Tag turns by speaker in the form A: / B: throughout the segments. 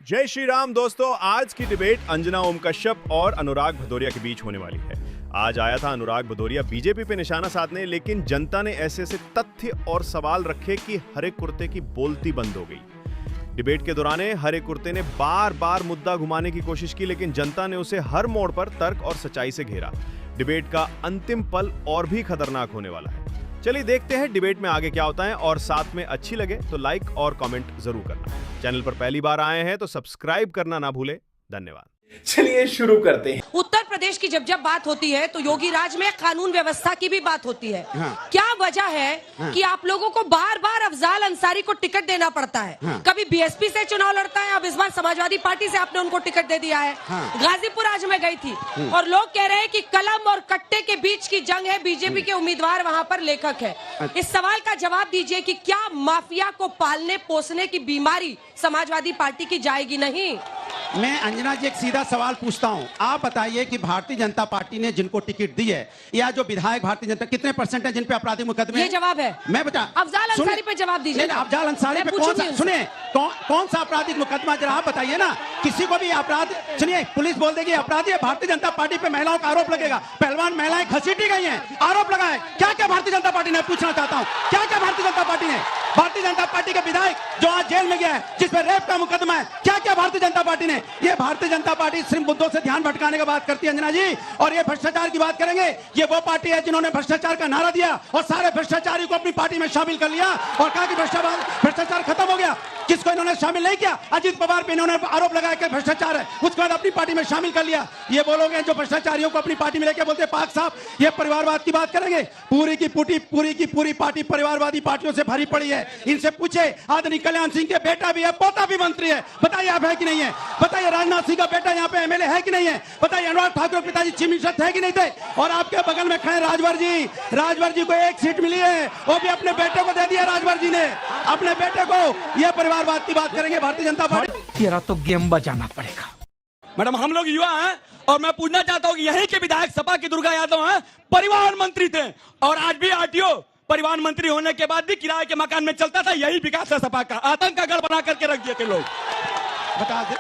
A: जय श्री राम दोस्तों। आज की डिबेट अंजना ओम कश्यप और अनुराग भदौरिया के बीच होने वाली है। आज आया था अनुराग भदौरिया बीजेपी पे निशाना साधने, लेकिन जनता ने ऐसे ऐसे तथ्य और सवाल रखे कि हरे कुर्ते की बोलती बंद हो गई। डिबेट के दौरान हरे कुर्ते ने बार बार मुद्दा घुमाने की कोशिश की, लेकिन जनता ने उसे हर मोड़ पर तर्क और सच्चाई से घेरा। डिबेट का अंतिम पल और भी खतरनाक होने वाला है। चलिए देखते हैं डिबेट में आगे क्या होता है, और साथ में अच्छी लगे तो लाइक और कमेंट जरूर करना। चैनल पर पहली बार आए हैं तो सब्सक्राइब करना ना भूले। धन्यवाद।
B: चलिए शुरू करते हैं।
C: उत्तर प्रदेश की जब बात होती है तो योगी राज में कानून व्यवस्था की भी बात होती है।
B: हाँ।
C: क्या वजह है कि आप लोगों को बार बार अफजाल अंसारी को टिकट देना पड़ता है?
B: हाँ।
C: कभी बीएसपी से चुनाव लड़ता है, अब इस बार समाजवादी पार्टी से आपने उनको टिकट दे दिया है।
B: हाँ।
C: गाजीपुर आज मैं गई थी और लोग कह रहे हैं कि कलम और कट्टे के बीच की जंग है, बीजेपी के उम्मीदवार वहां पर लेखक है। इस सवाल का जवाब दीजिए कि क्या माफिया को पालने पोसने की बीमारी समाजवादी पार्टी की जाएगी नहीं?
D: मैं अंजना जी एक सीधा सवाल पूछता हूं, आप बताइए कि भारतीय जनता पार्टी ने जिनको टिकट दी है या जो विधायक भारतीय जनता कितने परसेंट है जिन पे आपराधिक मुकदमे?
C: ये जवाब है।
D: मैं बता
C: अफजाल अंसारी पे जवाब दीजिए।
D: अफजाल अंसारी पे कौन सा, सुने कौन सा आपराधिक मुकदमा जरा आप बताइए ना। किसी को भी अपराध, सुनिए, पुलिस बोल देगी अपराधी है, भारतीय जनता पार्टी पे महिलाओं का आरोप लगेगा, पहलवान महिलाएं घसीटी गई हैं, आरोप लगा है। क्या क्या भारतीय जनता पार्टी ने, पूछना चाहता हूं, क्या क्या भारतीय जनता पार्टी ने? भारतीय जनता पार्टी के विधायक जो आज जेल में गया है, जिसपे रेप का मुकदमा है, क्या क्या भारतीय जनता पार्टी ने? ये भारतीय जनता पार्टी सिर्फ मुद्दों से ध्यान भटकाने की बात करती है अंजना जी, और ये भ्रष्टाचार की बात करेंगे। ये वो पार्टी है जिन्होंने भ्रष्टाचार का नारा दिया और सारे भ्रष्टाचारी को अपनी पार्टी में शामिल कर लिया और कहा कि भ्रष्टाचार खत्म हो गया। किसको इन्होंने शामिल नहीं किया? अजीत पवार पे इन्होंने आरोप लगाया कि भ्रष्टाचार है, उसके बाद अपनी पार्टी में शामिल कर लिया। ये वो लोग हैं जो भ्रष्टाचारियों को अपनी पार्टी में लेके बोलते पाक साहब। ये परिवारवाद की बात करेंगे, पूरी की पूरी पार्टी परिवारवादी पार्टियों से भरी पड़ी है। इनसे पूछे, आदरणीय कल्याण सिंह के बेटा भी है, पोता भी मंत्री है, बताइए आप है कि नहीं है? बताइए राजनाथ सिंह का बेटा यहाँ पे एमएलए है कि नहीं है? बताइए अनुराग ठाकुर पिताजी चीफ मिनिस्टर थे कि नहीं थे? और आपके बगल में खड़े राजभर जी को एक सीट मिली है, वो भी अपने बेटे को दे दिया राजभर जी ने, अपने बेटे को। ये परिवारवाद की बात करेंगे भारतीय जनता पार्टी।
E: तेरा तो गेम बजाना पड़ेगा।
F: मैडम, हम लोग युवा हैं और मैं पूछना चाहता हूं कि यहीं के विधायक सपा की दुर्गा यादव हैं, परिवहन मंत्री थे और आज भी आरटीओ परिवहन मंत्री होने के बाद भी किराए के मकान में चलता था। यही विकास है सपा का। आतंक का गढ़ बना करके रख दिए थे लोग।
D: बता दे,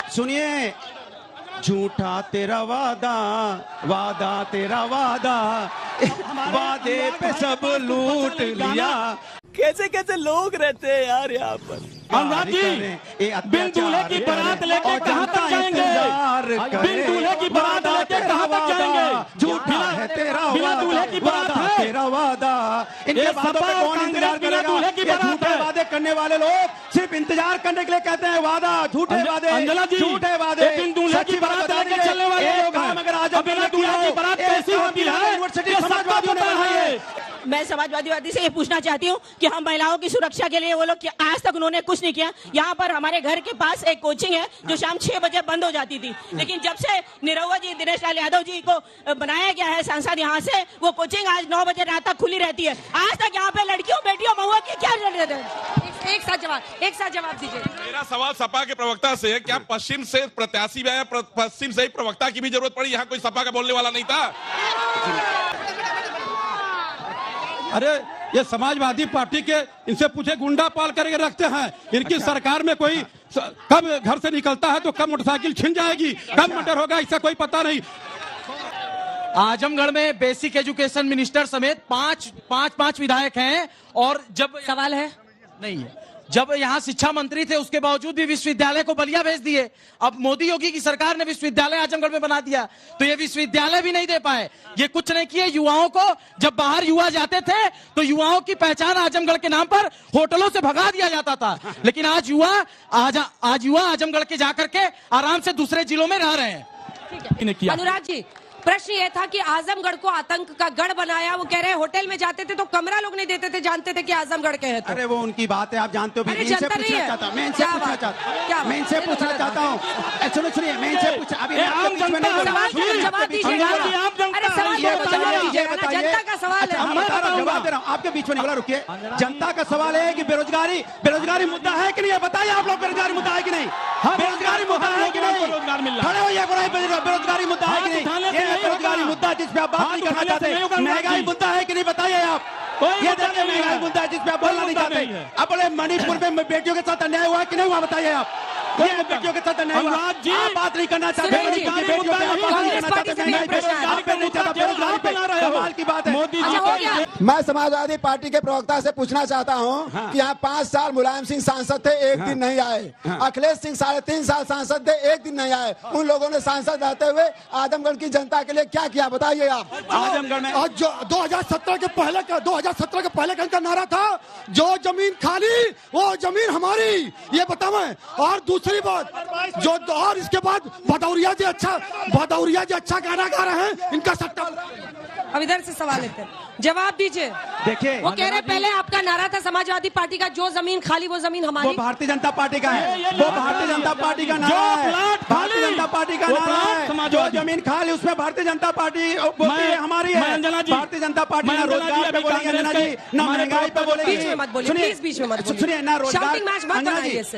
D: सुनिए, झूठा तेरा वादा, वादा तेरा वादा, वादे पे सब लूट लिया।
F: कैसे कैसे लोग रहते हैं यार यहाँ पर। अनुराग जी, बिन दूल्हे की बारात लेके कहाँ तक जाएंगे? बिन दूल्हे की बारात लेके कहाँ तक जाएंगे?
D: झूठा है तेरा
F: बिना दूल्हे की बारात है,
D: तेरा वादा। इनके वादों पे कौन इंतजार करेगा? ये झूठे वादे करने वाले लोग सिर्फ इंतजार करने के लिए कहते हैं वादा, झूठे वादे, झूठे वादे।
F: बिन दूल्हे की बारात लेके चलने वाले लोग हैं।
D: अगर आज
F: बिना दूल्हे की बारात कैसी होती है?
D: यूनिवर्सिटी समाजवादियों ने
G: मैं समाजवादी से ये पूछना चाहती हूँ कि हम महिलाओं की सुरक्षा के लिए वो लोग आज तक उन्होंने कुछ नहीं किया। यहाँ पर हमारे घर के पास एक कोचिंग है जो शाम 6 बजे बंद हो जाती थी, लेकिन जब से निरहुआ जी, दिनेश लाल यादव जी को बनाया गया है सांसद यहाँ से, वो कोचिंग आज 9 बजे रात तक खुली रहती है। आज तक यहाँ पे लड़कियों बेटियों महुआ की क्या जरूरत है?
C: एक साथ जवाब दीजिए।
H: मेरा सवाल सपा के प्रवक्ता से है, क्या पश्चिम से प्रत्याशी में पश्चिम से ही प्रवक्ता की भी जरूरत पड़ी? यहाँ कोई सपा का बोलने वाला नहीं था?
F: अरे ये समाजवादी पार्टी के, इनसे पूछे, गुंडा पाल करके रखते हैं। इनकी सरकार में कोई कब घर से निकलता है तो कब मोटरसाइकिल छिन जाएगी, कब मर्डर होगा, इसका कोई पता नहीं।
E: आजमगढ़ में बेसिक एजुकेशन मिनिस्टर समेत पांच विधायक हैं, और जब
C: सवाल है
E: नहीं है, जब यहाँ शिक्षा मंत्री थे उसके बावजूद भी विश्वविद्यालय को बलिया भेज दिए। अब मोदी योगी की सरकार ने विश्वविद्यालय आजमगढ़ में बना दिया, तो ये विश्वविद्यालय भी नहीं दे पाए। ये कुछ नहीं किए। युवाओं को, जब बाहर युवा जाते थे तो युवाओं की पहचान आजमगढ़ के नाम पर होटलों से भगा दिया जाता था, लेकिन आज युवा आजमगढ़ के जाकर के आराम से दूसरे जिलों में रह रहे हैं।
C: अनुराग जी, प्रश्न ये था कि आजमगढ़ को आतंक का गढ़ बनाया। वो कह रहे हैं होटल में जाते थे तो कमरा लोग नहीं देते थे, जानते थे कि आजमगढ़ के हैं तो।
D: अरे वो उनकी बात है, आप जानते हो। मैं इनसे पूछना चाहता हूँ, सुनिए, मैं इनसे पूछा, अभी
C: जवाब दीजिएगा। अरे सवाल जनता का सवाल है,
D: जवाब दे रहा हूँ, आपके बीच में नहीं बोला, रुकिए। जनता का सवाल है कि बेरोजगारी मुद्दा है कि नहीं? बताइए आप लोग, बेरोजगारी मुद्दा है कि नहीं? बेरोजगारी मुद्दा है कि नहीं? खड़े होइए, बेरोजगारी मुद्दा है कि नहीं? बेरोजगारी मुद्दा जिस पे आप बात नहीं करना चाहते, महंगाई मुद्दा है कि नहीं? बताइए आप। ये देखिए महंगाई मुद्दा है जिसपे आप बोलना नहीं चाहते। अब बोले मणिपुर में बेटियों के साथ अन्याय हुआ कि नहीं हुआ, बताइए आप। ये बेटियों के साथ अन्याय हुआ, आप बात नहीं करना चाहते। कमाल की बात है। मोदी जी,
I: मैं समाजवादी पार्टी के प्रवक्ता से पूछना चाहता हूं कि यहाँ 5 साल मुलायम सिंह सांसद थे, एक दिन नहीं आए। अखिलेश सिंह 3.5 साल सांसद थे, एक दिन नहीं आए। उन लोगों ने सांसद रहते हुए आजमगढ़ की जनता के लिए क्या किया, बताइए आप।
D: आजमगढ़ में
I: 2017 के पहले का इनका नारा था, जो जमीन खाली वो जमीन हमारी, ये बताओ। और दूसरी बात जो, और इसके बाद भदौरिया जी अच्छा गाना गा रहे हैं, इनका सट्टा।
C: अब इधर से सवाल लेते हैं, जवाब दीजिए।
D: देखिए
C: वो कह रहे पहले आपका नारा था समाजवादी पार्टी का, जो जमीन खाली वो जमीन हमारी।
D: वो भारतीय जनता पार्टी का है, वो भारतीय जनता पार्टी का नारा है, भारतीय जनता पार्टी का नारा है। जो जमीन खाली उसमें भारतीय जनता पार्टी हमारी है। भारतीय जनता पार्टी ना रोजगार पे बोलेगी अंजना जी, ना महंगाई पे बोलेगी।
C: बीच में मत बोलिए, प्लीज बीच में मत बोलिए।
D: सुनिए ना रोजगार।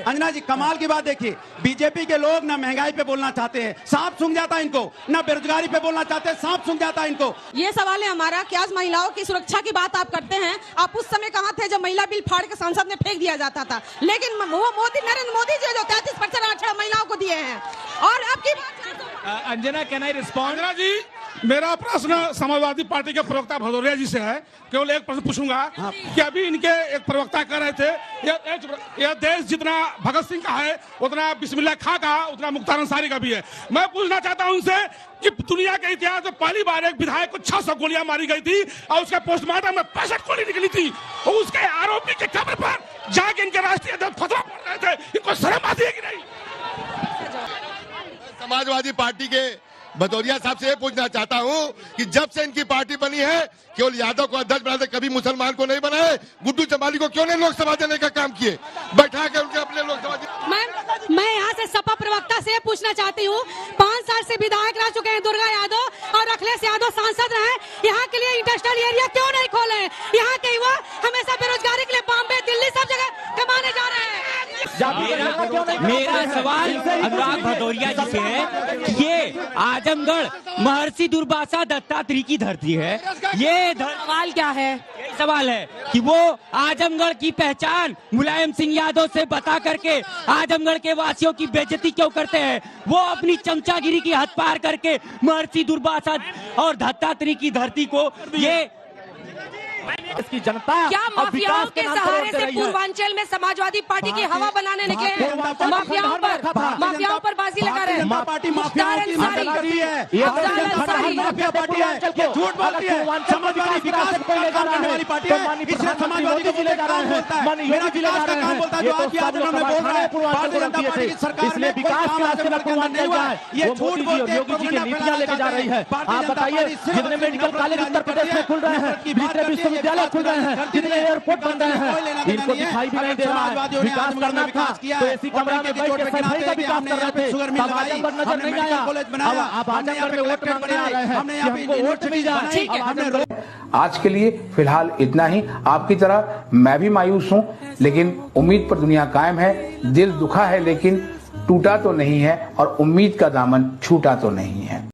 D: अंजना जी कमाल की बात देखिए, बीजेपी के लोग ना महंगाई पे बोलना चाहते हैं, सांप सूंघ जाता है इनको, ना बेरोजगारी पे बोलना चाहते हैं, सांप सूंघ जाता है इनको।
G: ये सवाल है हमारा कि आज महिलाओं की सुरक्षा की बात आप करते हैं। आप उस समय कहाँ थे जब महिला बिल फाड़ के संसद में फेंक दिया जाता था? लेकिन वो नरेंद्र मोदी जी जो 33% आरक्षण महिलाओं को दिए हैं। और आपकी
F: Anjana, can I respond?
H: Anjana ji, मेरा प्रश्न समाजवादी पार्टी के प्रवक्ता भदौरिया जी से है। केवल एक प्रश्न पूछूंगा कि अभी इनके एक प्रवक्ता कह रहे थे यह देश जितना भगत सिंह का है उतना बिस्मिल्लाह खां का, उतना मुख्तार अंसारी का भी है। मैं पूछना चाहता हूं उनसे कि दुनिया के इतिहास में पहली बार एक विधायक को 600 गोलियां मारी गई थी और उसका पोस्टमार्टम में 65 गोली निकली थी, और उसके आरोपी के कब्र पर जाके इनके राष्ट्रीय अध्यक्ष फतवा पढ़ रहे थे। इनको शर्म आती है कि नहीं?
J: समाजवादी पार्टी के भदौरिया साहब से ये पूछना चाहता हूं कि जब से इनकी पार्टी बनी है केवल यादव को अध्यक्ष बनाते, कभी मुसलमान को नहीं बनाए। गुड्डू चमाली को क्यों नहीं लोकसभा देने का काम किए, बैठा के उनके अपने लोकसभा।
G: मैं यहाँ से सपा प्रवक्ता से पूछना चाहती हूँ, 5 साल से विधायक रह चुके हैं दुर्गा यादव और अखिलेश यादव सांसद रहे, यहाँ के लिए इंडस्ट्रियल एरिया क्यों नहीं खोले? यहाँ के युवा हमेशा बेरोजगारी के लिए बॉम्बे, दिल्ली सब जगह कमाने जा रहे हैं।
E: मेरा सवाल अनुराग भदौरिया जी से है, ये आजमगढ़ महर्षि दुर्वासा दत्तात्रेय की धरती है। ये
C: सवाल क्या है?
E: यही सवाल है कि वो आजमगढ़ की पहचान मुलायम सिंह यादव से बता करके आजमगढ़ के वासियों की बेइज्जती क्यों करते हैं? वो अपनी चमचागिरी की हद पार करके महर्षि दुर्वासा और दत्तात्रेय की धरती को ये
D: इसकी जनता
C: क्या माफियाओं के सहारे से पूर्वांचल में समाजवादी पार्टी की हवा बनाने निकले हैं? माफियाओं पर बाजी लगा रहे हैं।
D: पार्टी माफियाओं की मदद करती है, माफिया पार्टी है, झूठ बोलती है। समाजवादी विकास को लेकर आने वाली पार्टी है, इसलिए समाजवादी को बोलता है मेरा विकास का काम बोलता है। जो आज आजमगढ़ में बोल रहा है भारतीय जनता पार्टी की सरकार में विकास का आजमगढ़ के अंदर नहीं हुआ है, ये झूठ बोलते हैं, योगी जी की नीतियां लेके जा रही है। आप बताइए, जितने मेडिकल कॉलेज उत्तर प्रदेश में खुल रहे हैं, जितने विश्वविद्यालय खुल रहे हैं, जितने एयरपोर्ट बन रहे हैं, इनको दिखाई भी नहीं दे रहा है। विकास करना था तो ऐसी कमरा में बैठ के सफाई का विकास कर रहे थे, तब आजमगढ़ नजर नहीं आया। अब आजमगढ़ में वोट मांगने आ रहे हैं कि हमको वोट मिल जाए।
K: आज के लिए फिलहाल इतना ही। आपकी तरह मैं भी मायूस हूं, लेकिन उम्मीद पर दुनिया कायम है। दिल दुखा है लेकिन टूटा तो नहीं है, और उम्मीद का दामन छूटा तो नहीं है।